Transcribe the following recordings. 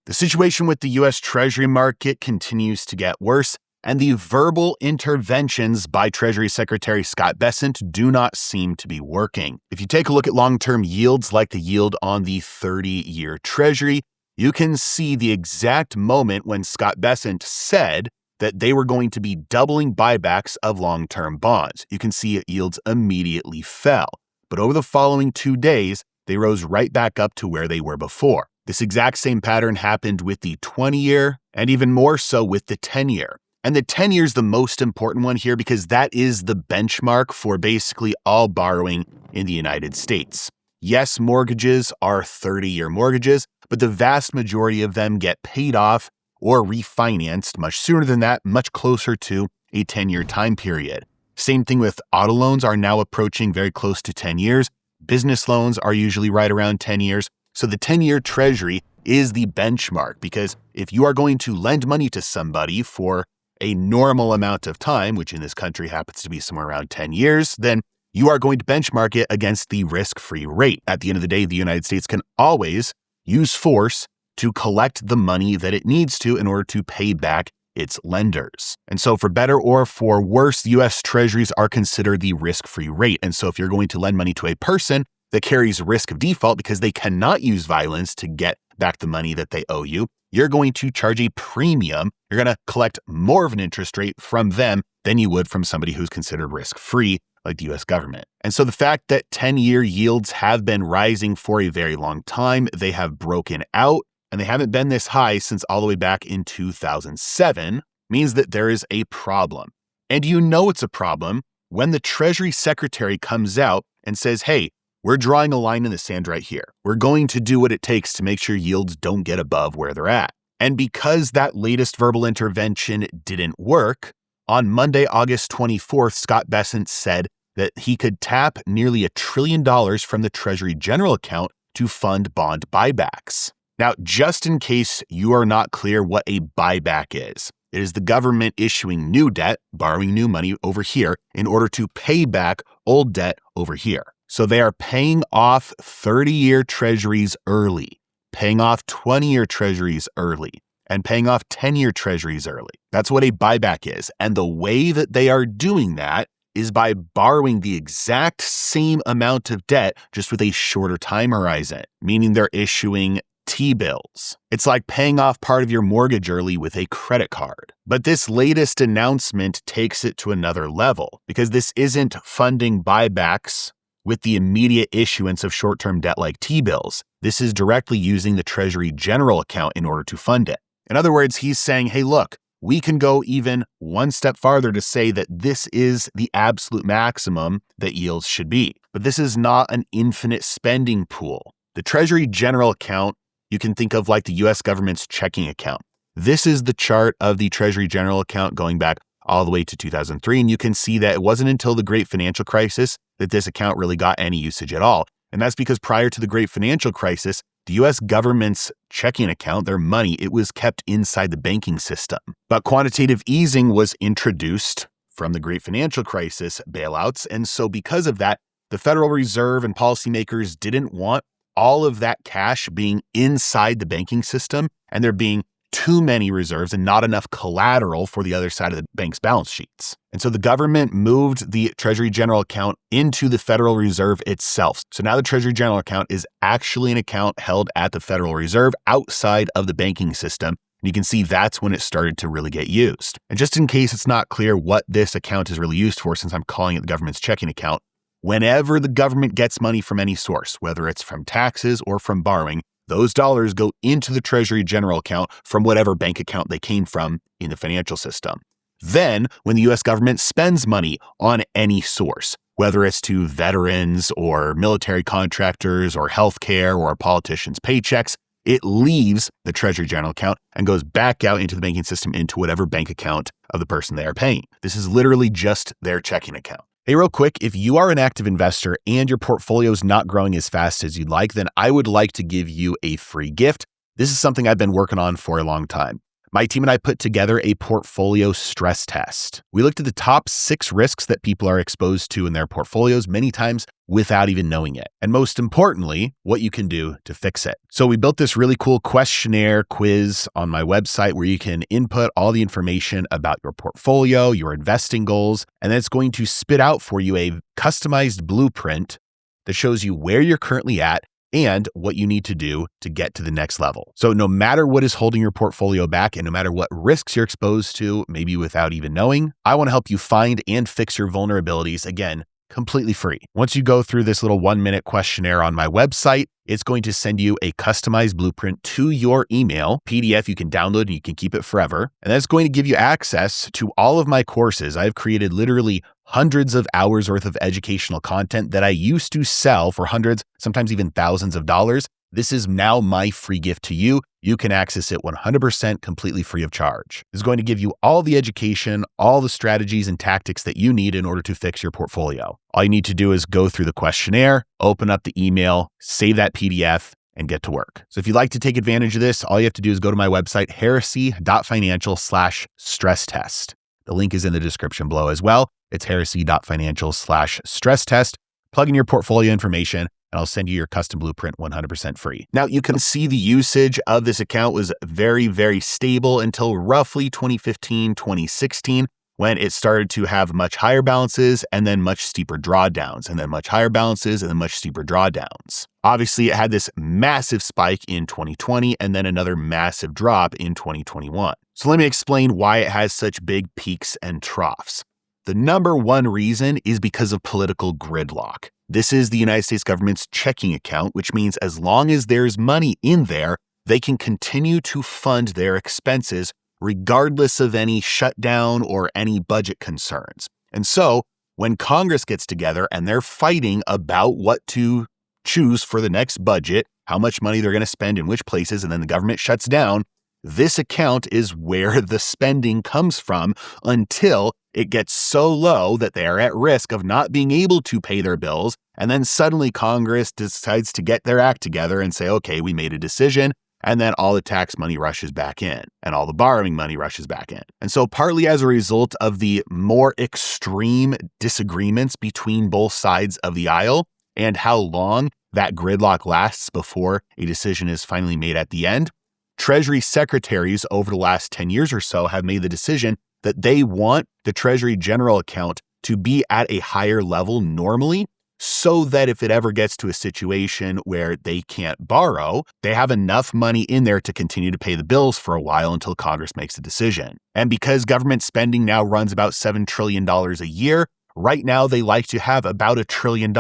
The situation with the U.S. Treasury market continues to get worse, and the verbal interventions by Treasury Secretary Scott Bessent do not seem to be working. If you take a look at long-term yields like the yield on the 30-year Treasury, you can see the exact moment when Scott Bessent said that they were going to be doubling buybacks of long-term bonds. You can see yields immediately fell. But over the following 2 days, they rose right back up to where they were before. This exact same pattern happened with the 20-year and even more so with the 10-year. And the 10-year is the most important one here because that is the benchmark for basically all borrowing in the United States. Yes, mortgages are 30-year mortgages, but the vast majority of them get paid off or refinanced much sooner than that, much closer to a 10-year time period. Same thing with auto loans are now approaching very close to 10 years. Business loans are usually right around 10 years. So the 10-year Treasury is the benchmark because if you are going to lend money to somebody for a normal amount of time, which in this country happens to be somewhere around 10 years, then you are going to benchmark it against the risk-free rate. At the end of the day, the United States can always use force to collect the money that it needs to in order to pay back its lenders. And so for better or for worse, U.S. Treasuries are considered the risk-free rate. And so if you're going to lend money to a person that carries risk of default because they cannot use violence to get back the money that they owe you, you're going to charge a premium. You're going to collect more of an interest rate from them than you would from somebody who's considered risk-free, like the U.S. government. And so the fact that 10-year yields have been rising for a very long time, they have broken out, and they haven't been this high since all the way back in 2007, means that there is a problem. And you know it's a problem when the Treasury Secretary comes out and says, hey, we're drawing a line in the sand right here. We're going to do what it takes to make sure yields don't get above where they're at. And because that latest verbal intervention didn't work, on Monday, August 24th, Scott Bessent said that he could tap nearly $1 trillion from the Treasury General account to fund bond buybacks. Now, just in case you are not clear what a buyback is, it is the government issuing new debt, borrowing new money over here in order to pay back old debt over here. So they are paying off 30-year treasuries early, paying off 20-year treasuries early, and paying off 10-year treasuries early. That's what a buyback is. And the way that they are doing that is by borrowing the exact same amount of debt, just with a shorter time horizon, meaning they're issuing T-bills. It's like paying off part of your mortgage early with a credit card. But this latest announcement takes it to another level because this isn't funding buybacks with the immediate issuance of short-term debt like T-bills. This is directly using the Treasury General account in order to fund it. In other words, he's saying, hey, look, we can go even one step farther to say that this is the absolute maximum that yields should be. But this is not an infinite spending pool. The Treasury General account, you can think of like the U.S. government's checking account. This is the chart of the Treasury General account going back all the way to 2003. And you can see that it wasn't until the Great Financial Crisis that this account really got any usage at all. And that's because prior to the Great Financial Crisis, the U.S. government's checking account, their money, it was kept inside the banking system. But quantitative easing was introduced from the Great Financial Crisis bailouts. And so because of that, the Federal Reserve and policymakers didn't want all of that cash being inside the banking system and there being too many reserves and not enough collateral for the other side of the bank's balance sheets. And so the government moved the Treasury General account into the Federal Reserve itself. So now the Treasury General account is actually an account held at the Federal Reserve outside of the banking system. And you can see that's when it started to really get used. And just in case it's not clear what this account is really used for, since I'm calling it the government's checking account, whenever the government gets money from any source, whether it's from taxes or from borrowing, those dollars go into the Treasury General account from whatever bank account they came from in the financial system. Then, when the U.S. government spends money on any source, whether it's to veterans or military contractors or healthcare or politicians' paychecks, it leaves the Treasury General account and goes back out into the banking system into whatever bank account of the person they are paying. This is literally just their checking account. Hey, real quick, if you are an active investor and your portfolio is not growing as fast as you'd like, then I would like to give you a free gift. This is something I've been working on for a long time. My team and I put together a portfolio stress test. We looked at the top 6 risks that people are exposed to in their portfolios many times without even knowing it. And most importantly, what you can do to fix it. So we built this really cool questionnaire quiz on my website where you can input all the information about your portfolio, your investing goals, and then it's going to spit out for you a customized blueprint that shows you where you're currently at and what you need to do to get to the next level. So no matter what is holding your portfolio back and no matter what risks you're exposed to, maybe without even knowing, I want to help you find and fix your vulnerabilities, again, completely free. Once you go through this little 1-minute questionnaire on my website, it's going to send you a customized blueprint to your email, PDF you can download and you can keep it forever. And that's going to give you access to all of my courses. I've created literally hundreds of hours worth of educational content that I used to sell for hundreds, sometimes even thousands of dollars. This is now my free gift to you. You can access it 100% completely free of charge. It's going to give you all the education, all the strategies and tactics that you need in order to fix your portfolio. All you need to do is go through the questionnaire, open up the email, save that PDF, and get to work. So if you'd like to take advantage of this, all you have to do is go to my website, heresy.financial/stress test. The link is in the description below as well. It's heresy.financial/stress test. Plug in your portfolio information, and I'll send you your custom blueprint 100% free. Now, you can see the usage of this account was very, very stable until roughly 2015, 2016, when it started to have much higher balances and then much steeper drawdowns, and then much higher balances and then much steeper drawdowns. Obviously, it had this massive spike in 2020 and then another massive drop in 2021. So let me explain why it has such big peaks and troughs. The number one reason is because of political gridlock. This is the United States government's checking account, which means as long as there's money in there, they can continue to fund their expenses regardless of any shutdown or any budget concerns. And so when Congress gets together and they're fighting about what to choose for the next budget, how much money they're going to spend in which places, and then the government shuts down, this account is where the spending comes from until it gets so low that they are at risk of not being able to pay their bills. And then suddenly Congress decides to get their act together and say, okay, we made a decision. And then all the tax money rushes back in and all the borrowing money rushes back in. And so partly as a result of the more extreme disagreements between both sides of the aisle and how long that gridlock lasts before a decision is finally made at the end, Treasury secretaries over the last 10 years or so have made the decision that they want the Treasury general account to be at a higher level normally, so that if it ever gets to a situation where they can't borrow, they have enough money in there to continue to pay the bills for a while until Congress makes a decision. And because government spending now runs about $7 trillion a year, right now they like to have about $1 trillion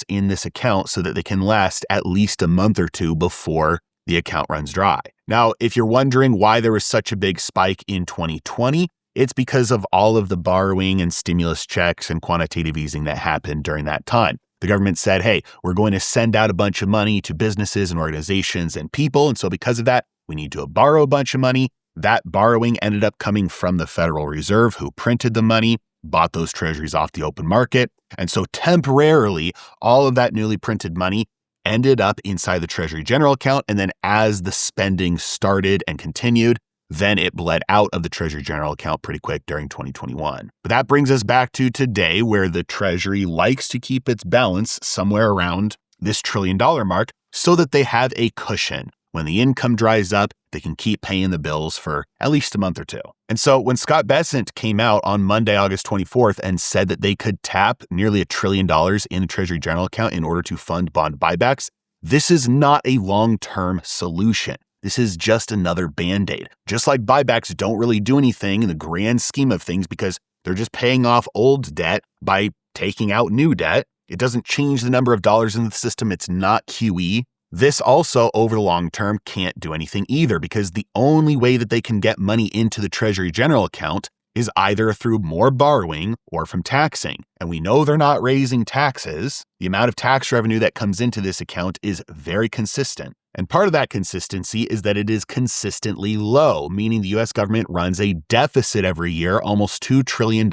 in this account so that they can last at least a month or two before the account runs dry. Now, if you're wondering why there was such a big spike in 2020, it's because of all of the borrowing and stimulus checks and quantitative easing that happened during that time. The government said, hey, we're going to send out a bunch of money to businesses and organizations and people. And so because of that, we need to borrow a bunch of money. That borrowing ended up coming from the Federal Reserve, who printed the money, bought those treasuries off the open market. And so temporarily, all of that newly printed money ended up inside the Treasury general account. And then as the spending started and continued, then it bled out of the Treasury general account pretty quick during 2021. But that brings us back to today, where the Treasury likes to keep its balance somewhere around this $1 trillion mark so that they have a cushion. When the income dries up, they can keep paying the bills for at least a month or two. And so when Scott Bessent came out on Monday, August 24th, and said that they could tap nearly $1 trillion in the Treasury general account in order to fund bond buybacks, this is not a long-term solution. This is just another Band-Aid. Just like buybacks don't really do anything in the grand scheme of things because they're just paying off old debt by taking out new debt. It doesn't change the number of dollars in the system. It's not QE. This also, over the long term, can't do anything either because the only way that they can get money into the Treasury general account is either through more borrowing or from taxing. And we know they're not raising taxes. The amount of tax revenue that comes into this account is very consistent. And part of that consistency is that it is consistently low, meaning the US government runs a deficit every year, almost $2 trillion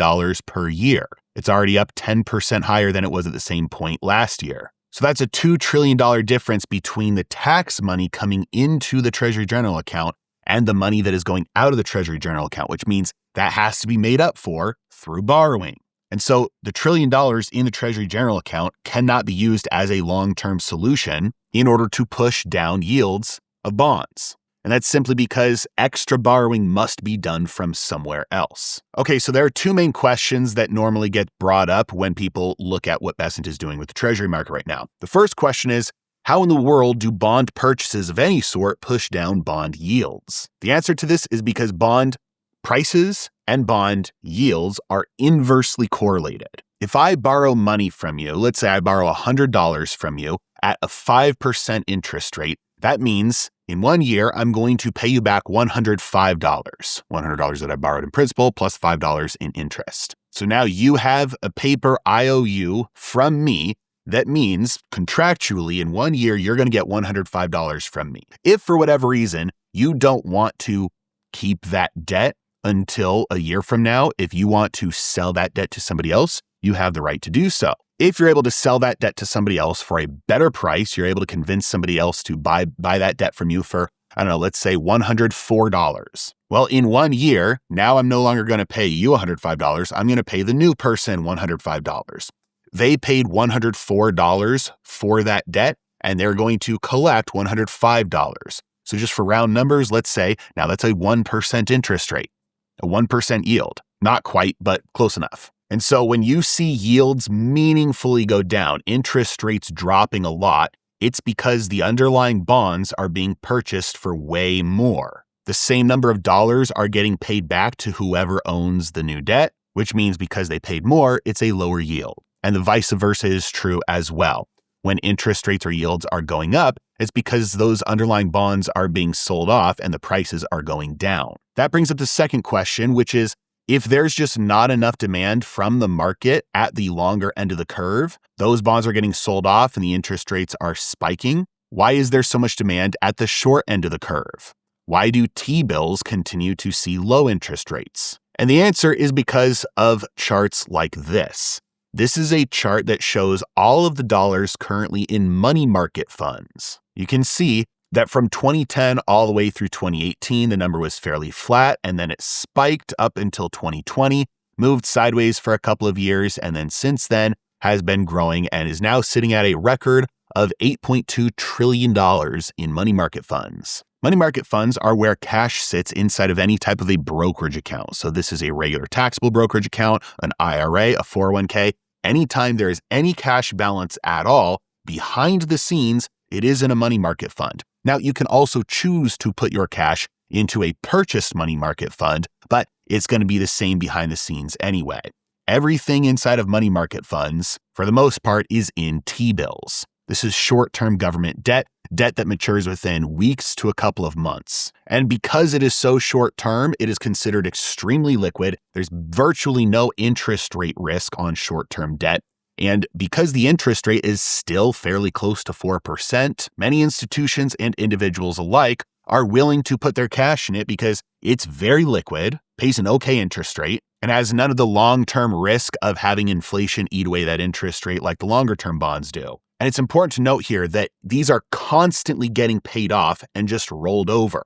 per year. It's already up 10% higher than it was at the same point last year. So that's a $2 trillion difference between the tax money coming into the Treasury general account and the money that is going out of the Treasury general account, which means that has to be made up for through borrowing. And so the $1 trillion in the Treasury general account cannot be used as a long-term solution in order to push down yields of bonds. And that's simply because extra borrowing must be done from somewhere else. Okay, so there are two main questions that normally get brought up when people look at what Bessent is doing with the Treasury market right now. The first question is, how in the world do bond purchases of any sort push down bond yields? The answer to this is because bond prices and bond yields are inversely correlated. If I borrow money from you, let's say I borrow $100 from you at a 5% interest rate, that means in 1 year, I'm going to pay you back $105. $100 that I borrowed in principal plus $5 in interest. So now you have a paper IOU from me that means contractually in 1 year, you're going to get $105 from me. If for whatever reason, you don't want to keep that debt until a year from now, if you want to sell that debt to somebody else, you have the right to do so. If you're able to sell that debt to somebody else for a better price, you're able to convince somebody else to buy that debt from you for, I don't know, let's say $104. Well, in 1 year, now I'm no longer going to pay you $105. I'm going to pay the new person $105. They paid $104 for that debt, and they're going to collect $105. So just for round numbers, let's say, now that's a 1% interest rate, a 1% yield. Not quite, but close enough. And so when you see yields meaningfully go down, interest rates dropping a lot, it's because the underlying bonds are being purchased for way more. The same number of dollars are getting paid back to whoever owns the new debt, which means because they paid more, it's a lower yield. And the vice versa is true as well. When interest rates or yields are going up, it's because those underlying bonds are being sold off and the prices are going down. That brings up the second question, which is, if there's just not enough demand from the market at the longer end of the curve, those bonds are getting sold off and the interest rates are spiking, why is there so much demand at the short end of the curve? Why do T-bills continue to see low interest rates? And the answer is because of charts like this. This is a chart that shows all of the dollars currently in money market funds. You can see that from 2010 all the way through 2018, the number was fairly flat, and then it spiked up until 2020, moved sideways for a couple of years, and then since then has been growing and is now sitting at a record of $8.2 trillion in money market funds. Money market funds are where cash sits inside of any type of a brokerage account. So this is a regular taxable brokerage account, an IRA, a 401k. Anytime there is any cash balance at all, behind the scenes, it is in a money market fund. Now, you can also choose to put your cash into a purchased money market fund, but it's going to be the same behind the scenes anyway. Everything inside of money market funds, for the most part, is in T-bills. This is short-term government debt that matures within weeks to a couple of months. And because it is so short-term, it is considered extremely liquid. There's virtually no interest rate risk on short-term debt. And because the interest rate is still fairly close to 4%, many institutions and individuals alike are willing to put their cash in it because it's very liquid, pays an okay interest rate, and has none of the long-term risk of having inflation eat away that interest rate like the longer-term bonds do. And it's important to note here that these are constantly getting paid off and just rolled over.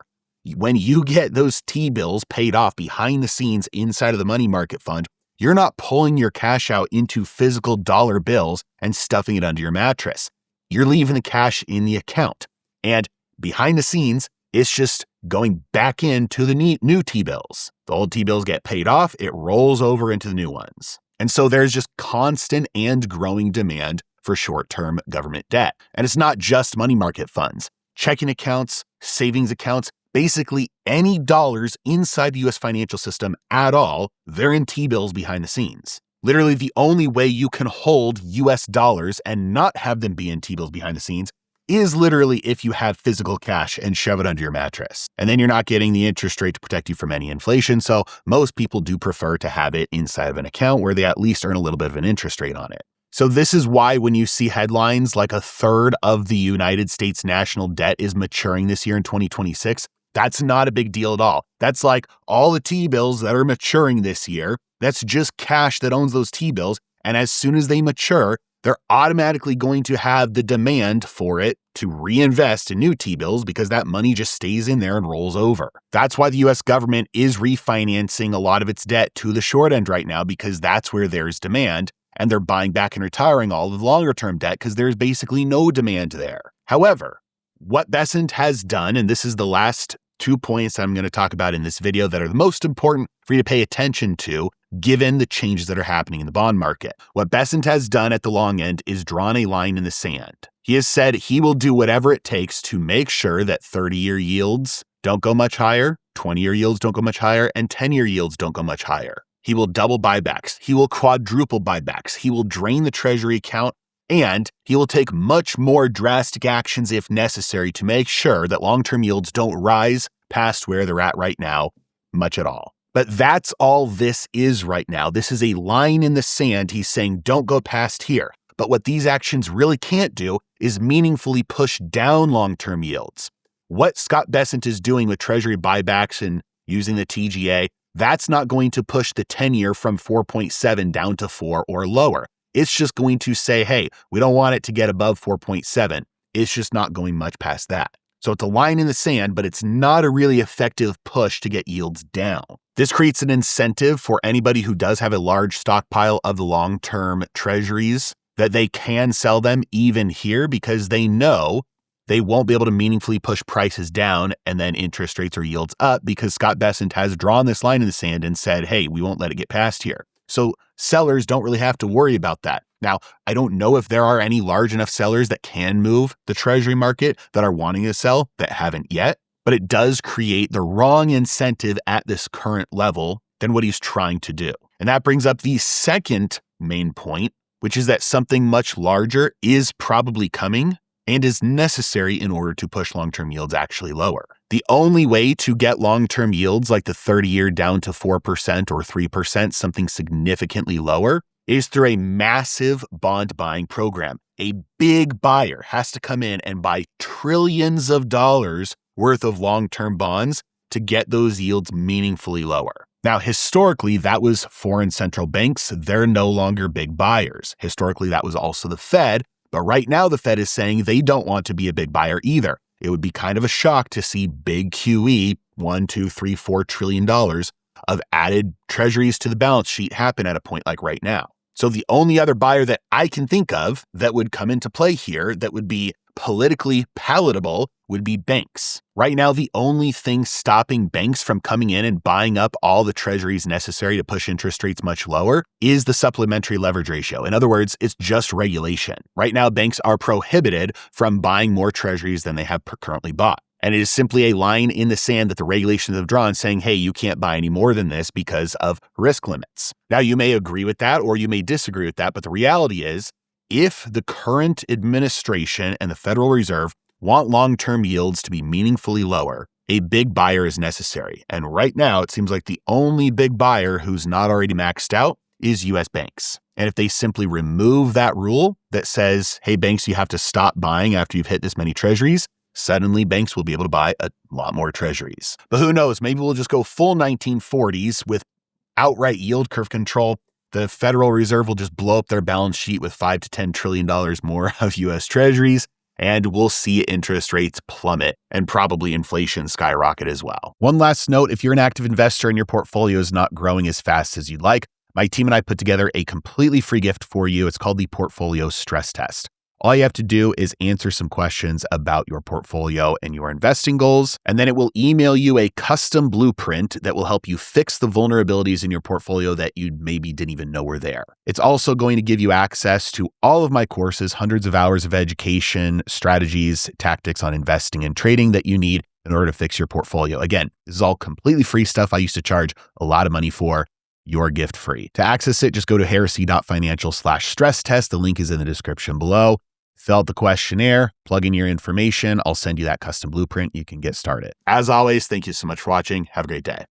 When you get those T-bills paid off behind the scenes inside of the money market fund, you're not pulling your cash out into physical dollar bills and stuffing it under your mattress. You're leaving the cash in the account. And behind the scenes, it's just going back into the new T-bills. The old T-bills get paid off, it rolls over into the new ones. And so there's just constant and growing demand for short-term government debt. And it's not just money market funds. Checking accounts, savings accounts, basically any dollars inside the U.S. financial system at all, they're in T-bills behind the scenes. Literally, the only way you can hold U.S. dollars and not have them be in T-bills behind the scenes is literally if you have physical cash and shove it under your mattress. And then you're not getting the interest rate to protect you from any inflation. So most people do prefer to have it inside of an account where they at least earn a little bit of an interest rate on it. So this is why when you see headlines like a third of the United States national debt is maturing this year in 2026, that's not a big deal at all. That's like all the T-bills that are maturing this year. That's just cash that owns those T-bills. And as soon as they mature, they're automatically going to have the demand for it to reinvest in new T-bills because that money just stays in there and rolls over. That's why the US government is refinancing a lot of its debt to the short end right now, because that's where there's demand, and they're buying back and retiring all of the longer term debt because there's basically no demand there. However, what Bessent has done, and this is the last 2 points I'm going to talk about in this video that are the most important for you to pay attention to, given the changes that are happening in the bond market. What Bessent has done at the long end is drawn a line in the sand. He has said he will do whatever it takes to make sure that 30-year yields don't go much higher, 20-year yields don't go much higher, and 10-year yields don't go much higher. He will double buybacks. He will quadruple buybacks. He will drain the Treasury account, and he will take much more drastic actions if necessary to make sure that long-term yields don't rise past where they're at right now, much at all. But that's all this is right now. This is a line in the sand. He's saying, don't go past here. But what these actions really can't do is meaningfully push down long-term yields. What Scott Bessent is doing with Treasury buybacks and using the TGA, that's not going to push the 10-year from 4.7 down to 4 or lower. It's just going to say, hey, we don't want it to get above 4.7. It's just not going much past that. So it's a line in the sand, but it's not a really effective push to get yields down. This creates an incentive for anybody who does have a large stockpile of the long-term treasuries that they can sell them even here, because they know they won't be able to meaningfully push prices down and then interest rates or yields up, because Scott Bessent has drawn this line in the sand and said, hey, we won't let it get past here. So sellers don't really have to worry about that. Now, I don't know if there are any large enough sellers that can move the Treasury market that are wanting to sell that haven't yet, but it does create the wrong incentive at this current level than what he's trying to do. And that brings up the second main point, which is that something much larger is probably coming and is necessary in order to push long-term yields actually lower. The only way to get long-term yields like the 30-year down to 4% or 3%, something significantly lower, is through a massive bond buying program. A big buyer has to come in and buy trillions of dollars worth of long-term bonds to get those yields meaningfully lower. Now, historically, that was foreign central banks. They're no longer big buyers. Historically, that was also the Fed. But right now, the Fed is saying they don't want to be a big buyer either. It would be kind of a shock to see big QE, $1, $2, $3, $4 trillion of added treasuries to the balance sheet happen at a point like right now. So the only other buyer that I can think of that would come into play here that would be politically palatable would be banks. Right now, the only thing stopping banks from coming in and buying up all the treasuries necessary to push interest rates much lower is the supplementary leverage ratio. In other words, it's just regulation. Right now, banks are prohibited from buying more treasuries than they have currently bought. And it is simply a line in the sand that the regulations have drawn saying, hey, you can't buy any more than this because of risk limits. Now, you may agree with that or you may disagree with that, but the reality is, if the current administration and the Federal Reserve want long-term yields to be meaningfully lower, a big buyer is necessary. And right now, it seems like the only big buyer who's not already maxed out is U.S. banks. And if they simply remove that rule that says, hey, banks, you have to stop buying after you've hit this many treasuries, suddenly banks will be able to buy a lot more treasuries. But who knows? Maybe we'll just go full 1940s with outright yield curve control. The Federal Reserve will just blow up their balance sheet with $5 to $10 trillion more of U.S. treasuries, and we'll see interest rates plummet and probably inflation skyrocket as well. One last note, if you're an active investor and your portfolio is not growing as fast as you'd like, my team and I put together a completely free gift for you. It's called the Portfolio Stress Test. All you have to do is answer some questions about your portfolio and your investing goals, and then it will email you a custom blueprint that will help you fix the vulnerabilities in your portfolio that you maybe didn't even know were there. It's also going to give you access to all of my courses, hundreds of hours of education, strategies, tactics on investing and trading that you need in order to fix your portfolio. Again, this is all completely free stuff I used to charge a lot of money for. Your gift free. To access it, just go to heresy.financial/stress test. The link is in the description below. Fill out the questionnaire, plug in your information. I'll send you that custom blueprint. You can get started. As always, thank you so much for watching. Have a great day.